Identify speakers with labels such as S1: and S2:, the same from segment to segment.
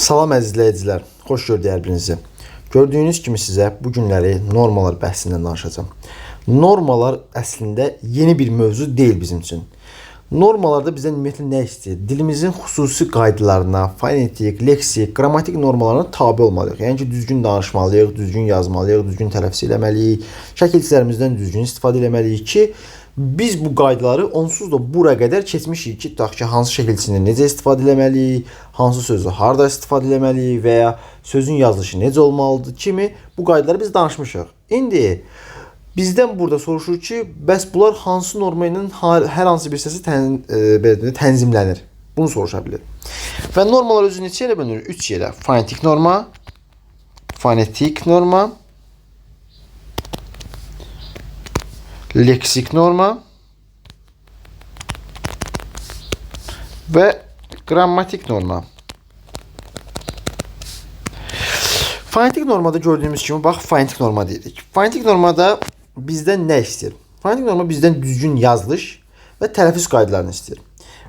S1: Salam əziz izləyicilər, xoş gördük hər birinizi. Gördüyünüz kimi sizə bu günləri normalar bəhsindən danışacağım. Normalar əslində yeni bir mövzu deyil bizim üçün. Normalarda bizdən ümumiyyətlə nə istəyir? Dilimizin xüsusi qaydalarına, fonetik, leksik, qrammatik normalarına tabe olmalıyıq. Yəni ki, düzgün danışmalıyıq, düzgün yazmalıyıq, düzgün tələffüz etməliyik, şəkilçilərimizdən düzgün istifadə etməliyik ki, biz bu qaydaları onsuz da bura qədər keçmişik ki, tutaq ki, hansı şəkilçini necə istifadə etməliyik, hansı sözü harda istifadə etməliyik və ya sözün yazılışı necə olmalıdır kimi bu qaydaları biz danışmışıq. İndi bizdən burada soruşur ki, bəs bunlar hansı norma ilə hər hansı bir səsi tənzimlənir? Bunu soruşa bilir. Və normalar özü neçə yerə bölünür? 3 yerə. Fonetik norma, fonetik norma, leksik norma və qrammatik norma. Fonetik normada gördüyümüz kimi, bax, fonetik norma deyirik. Fonetik normada bizdən nə istəyir? Fonetik norma bizdən düzgün yazılış və tələffüz qaydalarını istəyir.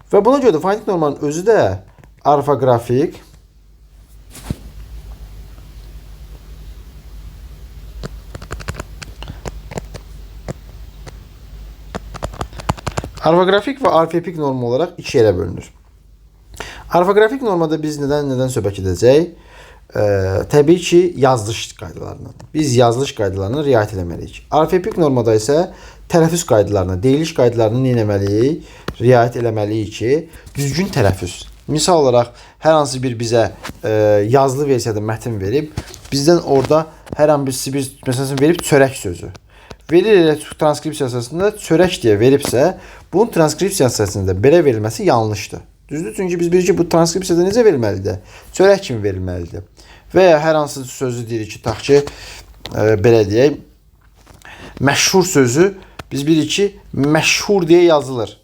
S1: Və buna görə də fonetik normanın özü də orfoqrafik, və orfoepik norma olaraq iki yerə bölünür. Orfoqrafik normada biz nədən söhbət edəcəyik? Təbii ki, yazılış qaydalarından. Biz yazılış qaydalarına riayət etməliyik. Orfoepik normada isə tələffüz qaydalarına, deyiliş qaydalarına nə etməliyik? Riayət etməliyik ki, düzgün tələffüz. Misal olaraq, hər hansı bir bizə yazılı versiyada mətn verib, bizdən orada hər hansı bir məsələn verib çörək sözü. Verir transkripsiya əsasında çörək deyə veribsə, bunun transkripsiya əsasında belə verilməsi yanlışdır. Düzdür? Çünki biz bilirik ki, bu transkripsiyada necə verilməlidir? Çörək kimi verilməlidir. Və ya hər hansı sözü deyirik ki, tutaq ki, belə deyək, məşhur sözü biz bilirik ki, məşhur deyə yazılır.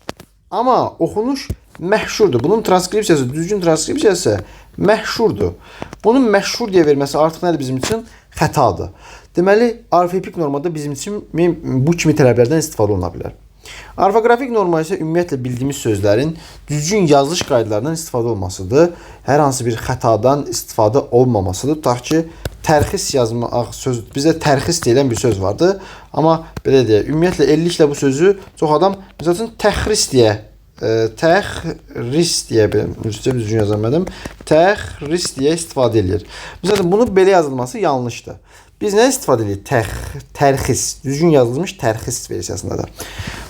S1: Amma oxunuş məşhurdur. Bunun transkripsiyası, düzgün transkripsiyası məşhurdur. Bunun məşhur deyə verməsi artıq nədir bizim üçün? Xətadır. Deməli, orfoepik normada bizim üçün bu kimi tələblərdən istifadə oluna bilər. Orfoqrafik norma isə ümumiyyətlə bildiyimiz sözlərin düzgün yazılış qaydalarından istifadə olmasıdır. Hər hansı bir xətadan istifadə olmamasıdır. Tutaq ki, tərxis yazmaq söz, bizdə tərxis deyilən bir söz vardı. Amma belə deyək, ümumiyyətlə elliklə bu sözü çox adam məsəl üçün təxris deyə düzgün yazamadım. Təxris deyə istifadə edir. Məsələn, bunu belə yazılması yanlışdır. Biz nə istifadə edirik? Tərxis, düzgün yazılmış tərxis versiyasında da.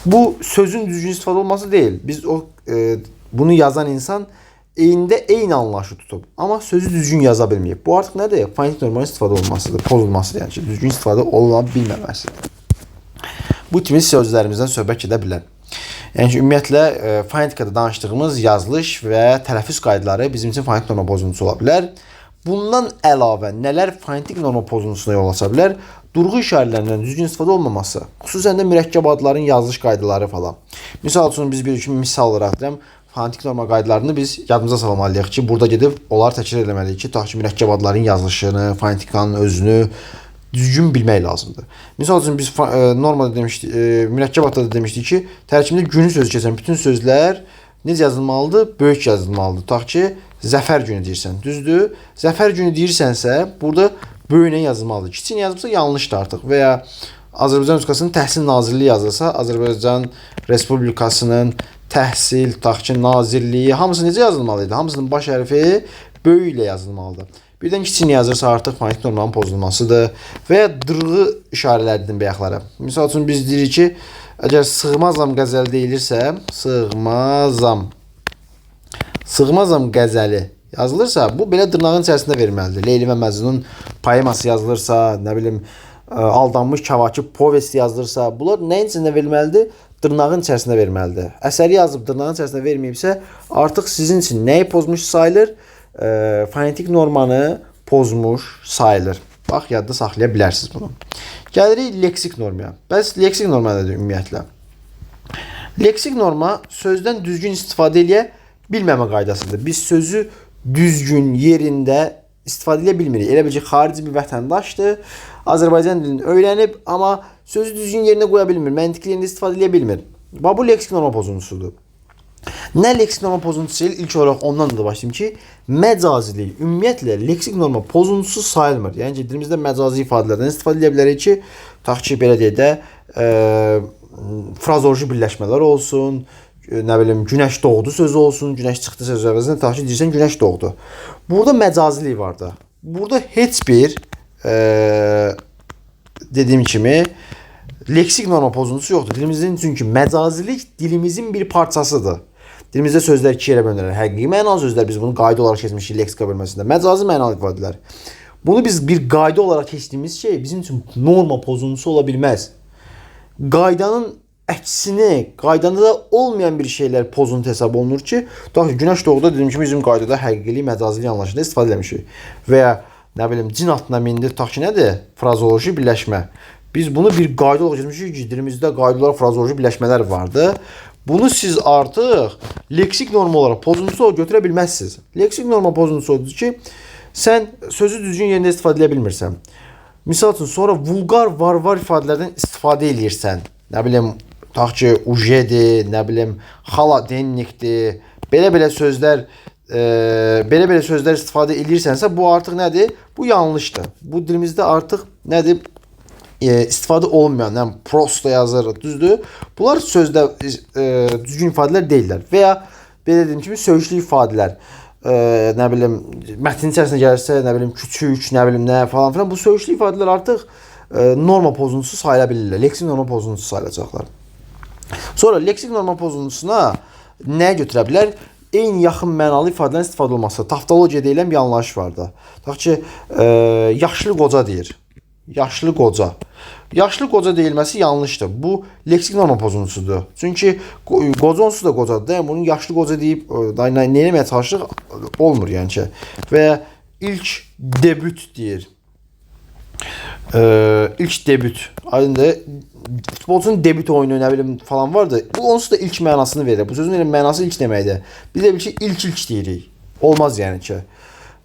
S1: Bu sözün düzgün istifadə olması deyil. Biz bunu yazan insan eyni anlayışı tutub, amma sözü düzgün yaza bilməyib. Bu artıq nədir? Fonetik normanın istifadə olmasıdır, pozulmasıdır, yəni ki, düzgün istifadə oluna bilməməsidir. Bu kimi sözlərimizdən söhbət edə bilər. Yəni ki, ümumiyyətlə, fonetikada danışdığımız yazılış və tələffüz qaydaları bizim üçün fonetik norma pozuntusu ola bilər. Bundan əlavə nələr fonetik norma pozuntusuna yol aça bilər? Durğu işarələrindən düzgün istifadə olmaması, xüsusən də mürəkkəb adların yazılış qaydaları falan. Misal üçün biz bir misal olaraq deyirəm, fonetik norma qaydalarını biz yadımıza salmalıyıq ki, burada gedib onları təkrar etməliyik ki, tutaq ki, mürəkkəb adların yazılışını, fonetikanın özünü düzgün bilmək lazımdır. Misal üçün biz normada demişdik, mürəkkəb adda da demişdik ki, tərkibində günü sözü keçən bütün sözlər necə yazılmalıdır? Böyük yazılmalıdır. Tutaq ki, zəfər günü deyirsən, düzdür? Zəfər günü deyirsənsə, burada böyüklə yazılmalıdır. Kiçik yazıbsa yanlışdır artıq. Və ya Azərbaycan Respublikasının Təhsil Nazirliyi yazılsa, Azərbaycan Respublikasının Təhsil, tutaq ki, Nazirliyi, hamısı necə yazılmalıydı? Hamısının baş hərfi böyük ilə yazılmalıdır. Birdən kiçik yazırsa artıq fonetik normanın pozulmasıdır. Və ya dırğı işarələrdir bayaqları. Misal üçün biz deyirik ki, əgər sığmazam qəzəli deyilirsə, sığmazam qəzəli yazılırsa, bu belə dırnağın içərisində verilməlidir. Leyli və Məcnun poeması yazılırsa, nə bilim, aldanmış Kəvakib povesti yazılırsa, bunlar nəyin içində verilməlidir? Dırnağın içərisində verilməlidir. Əsəri yazıb dırnağın içərisində verməyibsə, artıq sizin üçün nəyi pozmuş sayılır? Fonetik normanı pozmuş sayılır. Bax, yadda saxlaya bilərsiniz bunu. Gəlirik leksik normaya. Bəs leksik norma nədir ümumiyyətlə? Leksik norma sözdən düzgün istifadə edə bilməmə qaydasıdır. Biz sözü düzgün yerində istifadə edə bilmirik. Elə bil ki, xarici bir vətəndaşdır, Azərbaycan dilini öyrənib, amma sözü düzgün yerinə qoya bilmir, məntiqli yerində istifadə edə bilmir. Bu leksik norma pozuntusudur. Nə leksik norma pozuntusu ilə ilk olaraq ondan da başlayayım ki, məcazilik ümumiyyətlə leksik norma pozuntusu sayılmır. Yəni ki, dilimizdə məcazi ifadələrdən istifadə edə bilərik ki, tutaq ki, belə deyək də, frazoloji birləşmələr olsun, nə bilim, günəş doğdu sözü olsun, günəş çıxdı sözü əvəzinə tutaq ki, deyirsən günəş doğdu. Burada məcazilik var da. Burada heç bir dediyim kimi leksik norma pozuntusu yoxdur. Dilimizin çünki məcazilik dilimizin bir parçasıdır. Dilimizdə sözlər iki yerə bölünür. Həqiqi mənalı sözlər biz bunu qayda olaraq keçmişik leksika bölməsində. Məcazi mənalı ifadələr. Bunu biz bir qayda olaraq keçdiyimiz şey bizim üçün norma pozuntusu ola bilməz. Qaydanın əksini, qaydada da olmayan bir şeylər pozuntu hesab olunur ki, tutaq ki, günəş doğdu dediyim kimi bizim qaydada həqiqilik, məcazilik anlayışında istifadə etmişik. Və ya nə bilim, cin atına mindi, tutaq ki, nədir? Frazoloji birləşmə. Biz bunu bir qayda olaraq keçmişik ki, dilimizdə qayda olaraq frazoloji birləşmələr vardı. Bunu siz artıq leksik norma olaraq pozuntusu götürə bilməzsiniz. Leksik norma pozuntusu odur ki, sən sözü düzgün yerində istifadə edə bilmirsən. Misal üçün, sonra vulqar, var ifadələrdən istifadə edirsən. Nə bilim, tutaq ki, ujedir, nə bilim, xaladennikdir. Belə-belə sözlər istifadə edirsənsə, bu artıq nədir? Bu yanlışdır. Bu dilimizdə artıq nədir? İstifadə olmayan, yəni prosto yazır, düzdür? Bunlar sözdə düzgün ifadələr deyillər. Və ya belə dediyim kimi söyüşlü ifadələr, nə bilim, mətnin içərisinə gəlirsə, nə bilim, küçük, nə bilim, nə falan filan, bu söyüşlü ifadələr artıq norma pozuntusu sayıla bilirlər. Leksik norma pozuntusu sayılacaqlar. Sonra leksik norma pozuntusuna nə götürə bilər? Eyni yaxın mənalı ifadələrin istifadə olması. Taftologiya deyilən bir anlayış var da. Tutaq ki, yaşlı qoca deyir. Yaşlı qoca. Yaşlı qoca deyilməsi yanlışdır. Bu leksik norma pozuntusudur. Çünki qoca onsuz da qocadır. Yəni bunun yaşlı qoca deyib nə eləməyə çalışırıq olmur yəni ki. Və ilk debüt deyir. İlk debüt. Aydındır. Futbolçunun debüt oyunu nə bilim falan vardı. Bu onsuz da ilk mənasını verir. Bu sözün mənası ilk deməkdir. Biz də bil ki ilk deyirik. Olmaz yəni ki.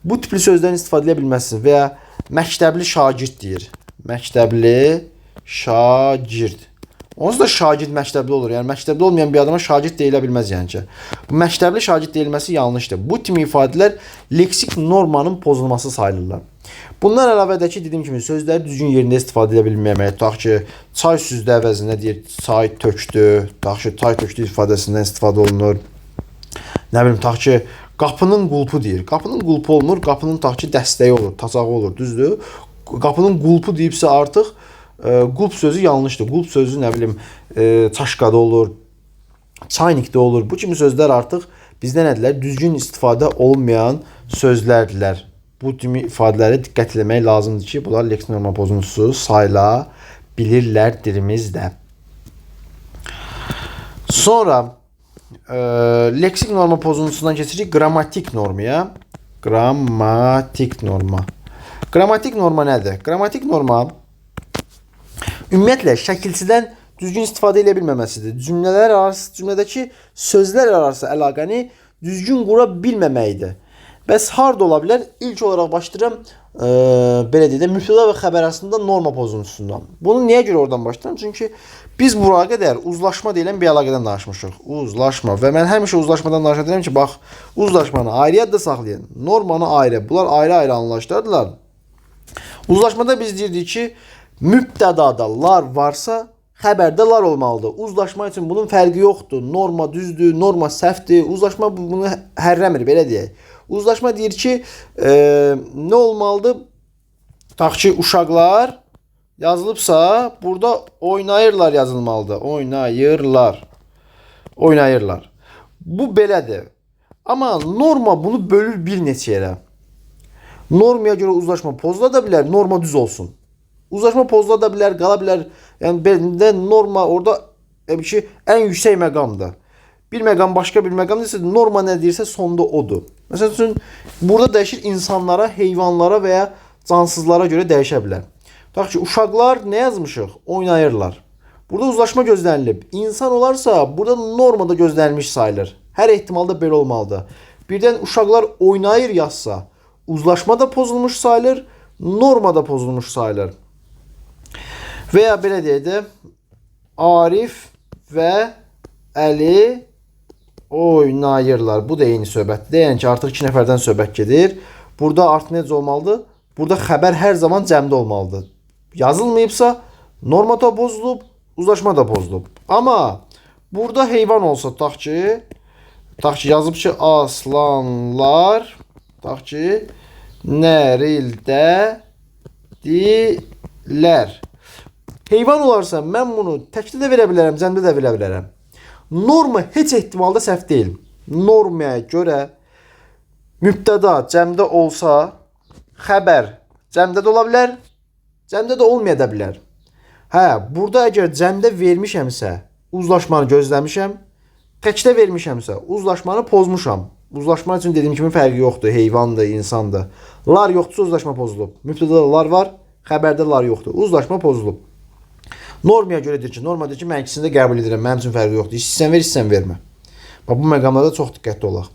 S1: Bu tipli sözlərdən istifadə edə bilməzsiniz və ya məktəbli şagird deyir. Məktəbli şagird. Onsuz da şagird məktəbli olur. Yəni məktəbli olmayan bir adama şagird deyilə bilməz yəni ki. Bu məktəbli şagird deyilməsi yanlışdır. Bu kimi ifadələr leksik normanın pozulması sayılırlar. Bundan əlavə də ki, dediyim kimi sözləri düzgün yerində istifadə edə bilməmək. Tutaq ki, çay sözü əvəzinə deyir, çay tökdü. Tutaq ki, çay tökdü ifadəsindən istifadə olunur. Nə bilim, tutaq ki, qapının qulpu deyir. Qapının qulpu olmur, qapının tutaq ki, dəstəyi olur, tacağı olur, düzdür? Qapının qulpu deyibsə artıq qulp sözü yanlışdır. Qulp sözü nə bilim, çaşqada olur, çaynikdə olur. Bu kimi sözlər artıq bizdə nədirlər? Düzgün istifadə olmayan sözlərdirlər. Bu kimi ifadələrə diqqət etmək lazımdır ki, bunlar leksik norma pozuntusu sayıla bilirlər dilimizdə. Sonra leksik norma pozuntusundan keçirik qrammatik normaya. Qrammatik norma. Qrammatik norma nədir? Qrammatik norma ümumiyyətlə şəkilçidən düzgün istifadə edə bilməməsidir. Cümlədəki sözlər arası əlaqəni düzgün qura bilməməyidir. Bəs harda ola bilər? İlk olaraq başlayıram, belə deyək də, mübtəda və xəbər arasında norma pozuntusundan. Bunu niyə görə oradan başlayıram? Çünki biz bura qədər uzlaşma deyilən bir əlaqədən danışmışıq. Uzlaşma. Və mən həmişə uzlaşmadan danışacağam ki, bax, uzlaşmanı ayrı da saxlayın. Normanı ayrı. Bunlar ayrı-ayrı anlayışlardılar. Uzlaşmada biz deyirdik ki, mübtədada lar varsa, xəbərdə lar olmalıdır. Uzlaşma üçün bunun fərqi yoxdur. Norma düzdür, norma səhvdir. Uzlaşma bunu hərrəmir, belə deyək. Uzlaşma deyir ki, nə olmalıdır? Tutaq ki, uşaqlar yazılıbsa, burada oynayırlar yazılmalıdır. Oynayırlar. Bu belədir. Amma norma bunu bölür bir neçə yerə. Normaya görə uzlaşma pozula da bilər, norma düz olsun. Uzlaşma pozula da bilər, qala bilər. Yəni belində norma orada ən yüksək məqamdır. Bir məqam başqa bir məqam deyilsə, norma nə deyirsə sonda odur. Məsələn üçün, burada dəyişir insanlara, heyvanlara və ya cansızlara görə dəyişə bilər. Tutaq ki, uşaqlar nə yazmışıq? Oynayırlar. Burada uzlaşma gözlənilib. İnsan olarsa, burada norma da gözlənilmiş sayılır. Hər ehtimalda belə olmalıdır. Birdən uşaqlar oynayır yazsa, uzlaşma da pozulmuş sayılır, norma da pozulmuş sayılır. Və ya belə deyək də, Arif və Əli Oynayırlar. Bu da eyni söhbətdir. Yəni ki, artıq 2 nəfərdən söhbət gedir. Burada artıq necə olmalıdır? Burada xəbər hər zaman cəmdə olmalıdır. Yazılmayıbsa norma da pozulub, uzlaşma da pozulub. Amma burada heyvan olsa tutaq ki yazıb ki aslanlar tutaq ki nərildə dilər. Heyvan olarsa mən bunu təkdə də verə bilərəm, cəmdə də verə bilərəm. Norma heç ehtimalda səhv deyil. Normaya görə mübtəda cəmdə olsa, xəbər cəmdə də ola bilər, cəmdə də olmaya da bilər. Hə, burada əgər cəmdə vermişəmsə, uzlaşmanı gözləmişəm, təkdə vermişəmsə, uzlaşmanı pozmuşam. Uzlaşma üçün dediyim kimi fərqi yoxdur, heyvandır, insandır. Lar yoxdursa uzlaşma pozulub. Mübtədada lar var, xəbərdə lar yoxdur. Uzlaşma pozulub. Normaya görə deyir ki, norma deyir ki, mən ikisini də qəbul edirəm, mənim üçün fərqi yoxdur. İstəyirsən ver, istəyirsən vermə. Bax, bu məqamlarda çox diqqətli olaq.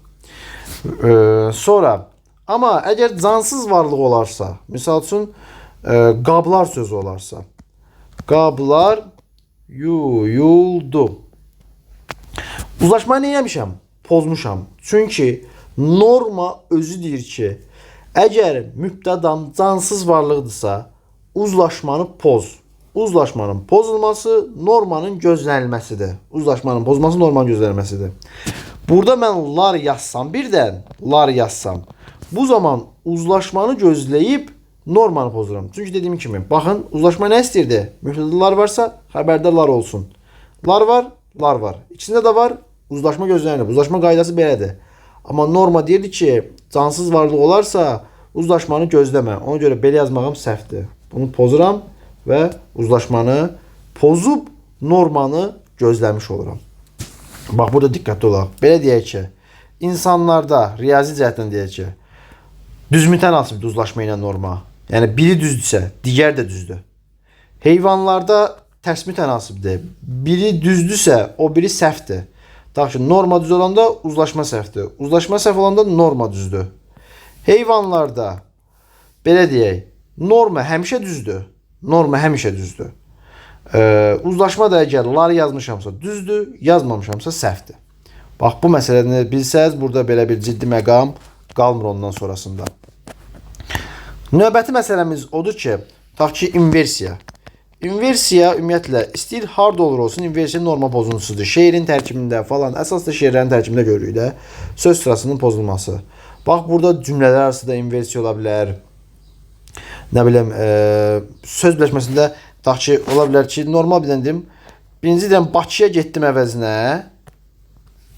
S1: Sonra, amma əgər cansız varlıq olarsa, misal üçün, qablar sözü olarsa, qablar yuyuldu. Uzlaşmayı nə etmişəm? Pozmuşam. Çünki norma özü deyir ki, əgər mübtədam cansız varlıqdırsa, uzlaşmanı poz. Uzlaşmanın pozulması normanın gözlənilməsidir. Uzlaşmanın pozulması normanın gözlənilməsidir. Burada mən lar yazsam, birdən lar yazsam, bu zaman uzlaşmanı gözləyib normanı pozuram. Çünki dediyim kimi, baxın, uzlaşma nə istəyirdi? Mübtədə lar varsa, xəbərdə lar olsun. Lar var, lar var. İkisində də var, uzlaşma gözlənilir. Uzlaşma qaydası belədir. Amma norma deyirdi ki, cansız varlıq olarsa, uzlaşmanı gözləmə. Ona görə belə yazmağım səhvdir. Bunu pozuram və uzlaşmanı pozub normanı gözləmiş oluram. Bax, burada diqqətli olaq. Belə deyək ki, insanlarda riyazi cəhətdən deyək ki, düzmütənasibdir uzlaşma ilə norma. Yəni, biri düzdürsə, digər də düzdür. Heyvanlarda tərs mütənasibdir. Biri düzdürsə, o biri səhvdir. Tutaq ki, norma düz olanda uzlaşma səhvdir. Uzlaşma səhv olanda norma düzdür. Heyvanlarda, belə deyək, norma həmişə düzdür. Norma həmişə düzdür. Uzlaşma da əgər lar yazmışamsa düzdür, yazmamışamsa səhvdir. Bax, bu məsələni bilsəz, burada belə bir ciddi məqam qalmır ondan sonrasında. Növbəti məsələmiz odur ki, tutaq ki, inversiya. İnversiya ümumiyyətlə istəyir harda olur olsun, inversiya norma pozuntusudur. Şeirin tərkibində falan, əsas da şeirlərin tərkibində görürük də, söz sırasının pozulması. Bax, burada cümlələr arasında inversiya ola bilər. Nə biləm, söz birləşməsində tutaq ki, ola bilər ki, normal biləndim. Birinci deyəm, Bakıya getdim əvəzinə.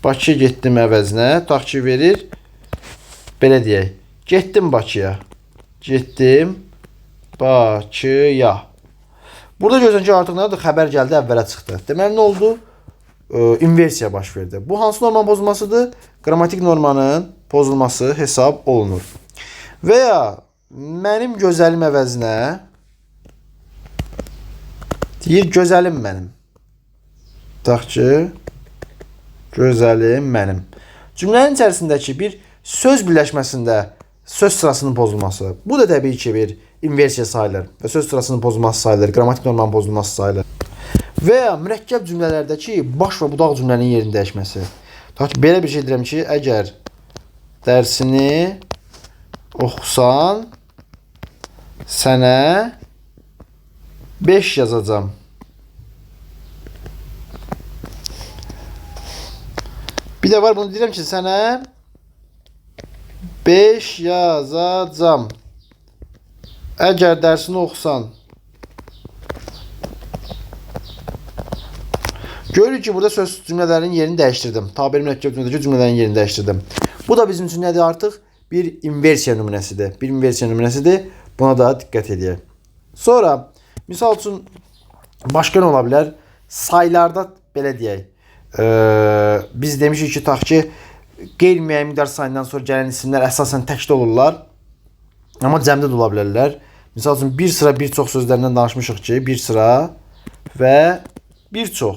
S1: Bakıya getdim əvəzinə. Tutaq ki, verir. Belə deyək. Getdim Bakıya. Getdim Bakıya. Burada görürsən ki, artıq nədir? Xəbər gəldi, əvvələ çıxdı. Deməli, nə oldu? İnversiya baş verdi. Bu hansı normanın pozulmasıdır? Qrammatik normanın pozulması hesab olunur. Və ya mənim gözəlim əvəzinə deyir, gözəlim mənim. Tutaq ki, gözəlim mənim. Cümlənin içərisindəki bir söz birləşməsində söz sırasının pozulması. Bu da təbii ki, bir inversiya sayılır və söz sırasının pozulması sayılır, qrammatik normanın pozulması sayılır. Və ya mürəkkəb cümlələrdəki baş və budaq cümlənin yerini dəyişməsi. Tutaq ki, belə bir şey deyirəm ki, əgər dərsini oxusan, sənə 5 yazacağım. Bir də var, bunu deyirəm ki, sənə 5 yazacağım. Əgər dərsini oxusan. Görürük ki, burada söz cümlələrin yerini dəyişdirdim. Tabiri mürəkkəb cümlədəki cümlələrin yerini dəyişdirdim. Bu da bizim üçün nədir artıq? Bir inversiya nümunəsidir. Bir inversiya nümunəsidir. Buna da diqqət edək. Sonra, misal üçün, başqa nə ola bilər? Saylarda belə deyək. Biz demişik ki, tutaq ki, qeyri-müəyyən miqdar sayından sonra gələn isimlər əsasən təkdə olurlar. Amma cəmdə də ola bilərlər. Misal üçün, bir sıra, bir çox sözlərindən danışmışıq ki, bir sıra və bir çox.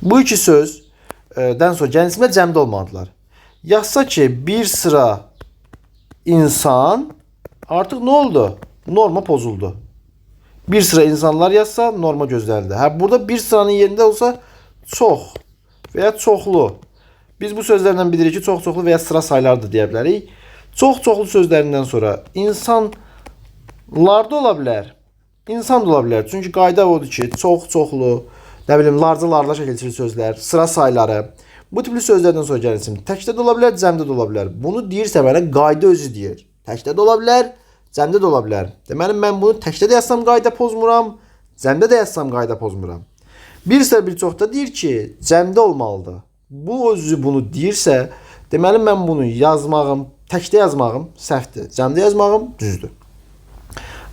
S1: Bu iki sözdən sonra gələn isimlər cəmdə olmalıdırlar. Yazsa ki, bir sıra insan artıq nə oldu? Norma pozuldu. Bir sıra insanlar yazsa norma gözlənilir. Hə, burada bir sıranın yerində olsa çox və ya çoxlu. Biz bu sözlərdən bilirik ki, çox-çoxlu və ya sıra sayları da deyə bilərik. Çox-çoxlu sözlərindən sonra insanlar da ola bilər. İnsan da ola bilər. Çünki qayda odur ki, çox-çoxlu, nə bilim, larca şəkilçili sözlər, sıra sayları. Bu tipli sözlərdən sonra gələn isim təkdə də ola bilər, cəmdə də ola bilər. Bunu deyirsə mənə qayda özü deyir. Təkdə də ola bilər, cəmdə də ola bilər. Deməli mən bunu təkdə də yazsam qayda pozmuram, cəmdə də yazsam qayda pozmuram. Bir isə bir çox da deyir ki, cəmdə olmalıdır. Bu özü bunu deyirsə, deməli mən bunu yazmağım, təkdə yazmağım səhvdir. Cəmdə yazmağım düzdür.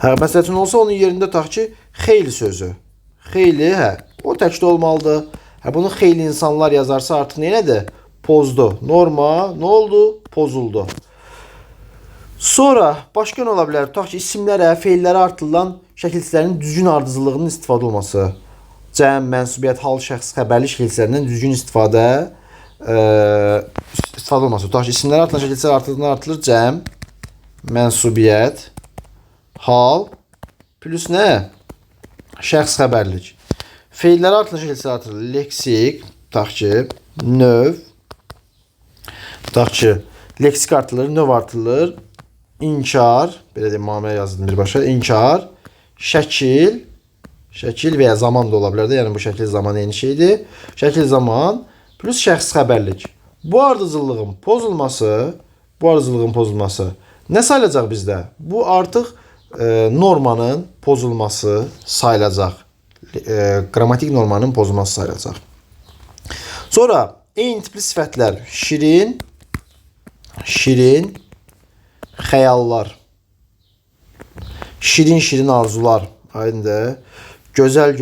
S1: Hə, məsəl üçün olsa onun yerində tutaq ki, xeyli sözü. Xeyli, hə, o təkdə olmalıdır. Hə, bunu xeyli insanlar yazarsa artıq nədir? Pozdu. Norma nə oldu? Pozuldu. Sonra başqa nə ola bilər? Tutaq ki, isimlərə, feillərə artırılan şəkilçilərin düzgün ardıcıllığının istifadə olması. Cəm, mənsubiyyət, hal, şəxs, xəbərli şəkilçilərindən düzgün istifadə olması. Tutaq ki, isimlərə artırılan şəkilçilər artırılır. Cəm, mənsubiyyət, hal, plus nə? Şəxs, xəbərlik. Feillərə artırılan şəkilçilər artırılır. Leksik, tutaq ki, növ, tutaq ki, leksik artırılır, növ artırılır. İnkar, belə deyim, müamilə yazılır birbaşa. İnkar, şəkil və ya zaman da ola bilər də. Yəni bu şəkil zaman eyni şeydir. Şəkil zaman plus şəxs xəbərlik. Bu ardıcıllığın pozulması nə sayılacaq bizdə? Bu artıq normanın pozulması sayılacaq. Qrammatik normanın pozulması sayılacaq. Sonra eyni tipli sifətlər. Şirin, xəyallar. Şirin arzular. Aydındır. Gözəl,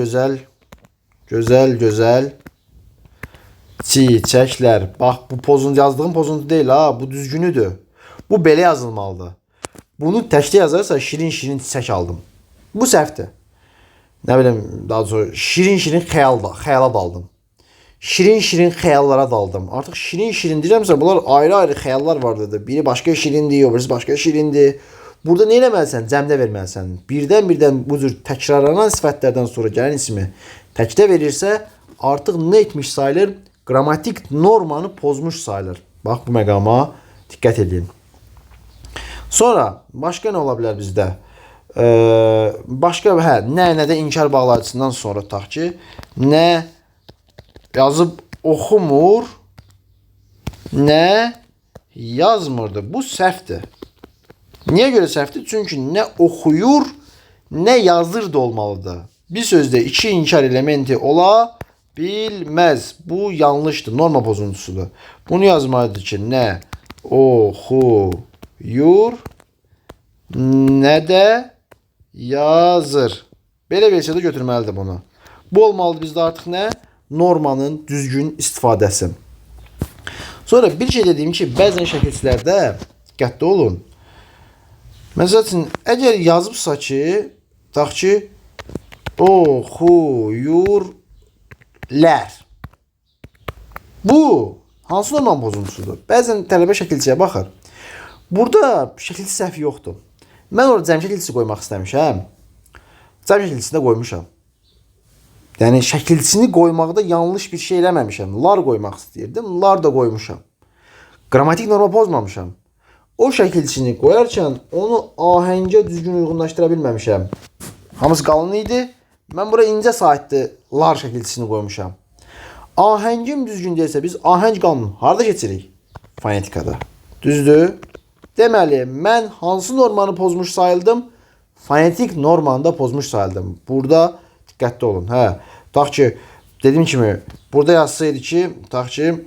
S1: çiçəklər. Bax, bu pozuntu, yazdığım pozuntu deyil ha, bu düzgünüdür. Bu belə yazılmalıdır. Bunu təkdə yazarsa şirin çiçək aldım. Bu səhvdir. Nə bilim, daha sonra şirin xəyala daldım. Şirin xəyallara daldım. Artıq şirin deyirəmsə, bunlar ayrı-ayrı xəyallar vardır. Biri başqa şirindir, öbürüsü başqa şirindir. Burada nə eləməlisən? Cəmdə verməlisən. Birdən bu cür təkrarlanan sifətlərdən sonra gələn ismi təkdə verirsə, artıq nə etmiş sayılır? Qrammatik normanı pozmuş sayılır. Bax, bu məqama diqqət edin. Sonra, başqa nə ola bilər bizdə? Başqa, nədə inkar bağlayıcısından sonra tutaq ki, nə yazıb oxumur, nə yazmırdı. Bu səhvdir. Niyə görə səhvdir? Çünki nə oxuyur, nə yazır da olmalıdır. Bir sözdə iki inkar elementi ola bilməz. Bu yanlışdır, norma pozuntusudur. Bunu yazmalıdır ki, nə oxuyur, nə də yazır. Belə versiyada götürməlidir bunu. Bu olmalıdır bizdə artıq nə? Normanın düzgün istifadəsi. Sonra bir şey dediyim ki, bəzən şəkilçilərdə diqqətli olun. Məsəl üçün, əgər yazıbsa ki, tutaq ki, oxuyurlər. Bu hansı normanın pozuntusudur? Bəzən tələbə şəkilçiyə baxır. Burada şəkilçi səhvi yoxdur. Mən orada cəm şəkilçisi qoymaq istəmişəm. Cəm şəkilçisini də qoymuşam. Yəni şəkilçisini qoymaqda yanlış bir şey eləməmişəm. Lar qoymaq istəyirdim, lar da qoymuşam. Qrammatik norma pozmamışam. O şəkilçini qoyarkən onu ahəngə düzgün uyğunlaşdıra bilməmişəm. Hamısı qalın idi. Mən bura incə saitli lar şəkilçisini qoymuşam. Ahəngim düzgün deyilsə biz ahəng qanunu harada keçirik? Fonetikada. Düzdür? Deməli, mən hansı normanı pozmuş sayıldım? Fonetik normanı da pozmuş sayıldım. Burada diqqətli olun. Tutaq ki, dediyim kimi, burada yazsaydı ki, tutaq ki,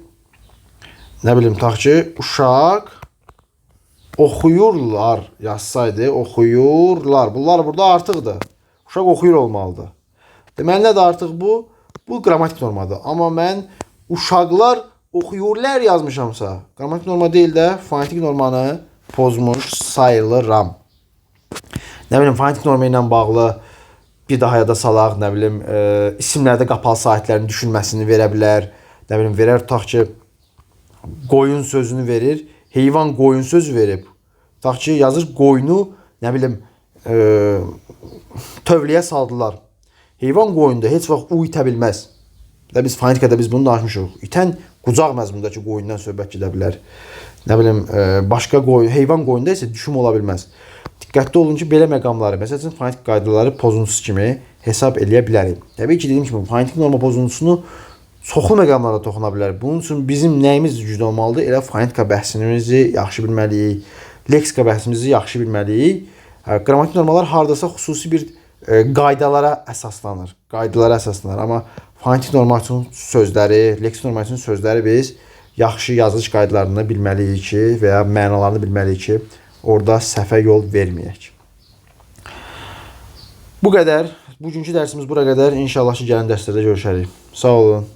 S1: nə bilim, tutaq ki, uşaq oxuyurlar yazsaydı, oxuyurlar. Bunlar burada artıqdır. Uşaq oxuyur olmalıdır. Deməli, nədir artıq bu? Bu qrammatik normadır. Amma mən uşaqlar oxuyurlar yazmışamsa, qrammatik norma deyil də fonetik normanı pozmuş sayılıram. Nə bilim, fonetik norma ilə bağlı bir daha yada salaq, nə bilim, isimlərdə qapalı sahitlərin düşünməsini verə bilər. Nə bilim, verər, tutaq ki, qoyun sözünü verir. Heyvan qoyun sözü verib. Tutaq ki, yazır qoyunu, nə bilim, tövləyə saldılar. Heyvan qoyunda heç vaxt u itə bilməz. Bir də biz fonetikada biz bunu danışmışıq. İtən qucaq məzmundakı qoyundan söhbət gedə bilər. Nə bilim, başqa qoyun, heyvan qoyunda isə düşüm ola bilməz. Diqqətli olun ki, belə məqamları, məsələn, fonetik qaydaları pozuntusu kimi hesab eləyə bilərik. Təbii ki, dediyim kimi, fonetik norma pozuntusunu çoxlu məqamlara toxuna bilər. Bunun üçün bizim nəyimiz güclü olmalıdır? Elə fonetika bəhsimizi yaxşı bilməliyik, leksika bəhsimizi yaxşı bilməliyik. Qrammatik normalar hardasa xüsusi bir qaydalara əsaslanır. Qaydalara əsaslanır. Amma fonetik normativin sözləri, leksik normativin sözləri biz yaxşı yazılış qaydalarını bilməliyik ki, və ya mənalarını bilməliyik ki, orada səhvə yol verməyək. Bu qədər. Bugünkü dərsimiz bura qədər. İnşallah ki, gələn dərslərdə görüşərik. Sağ olun.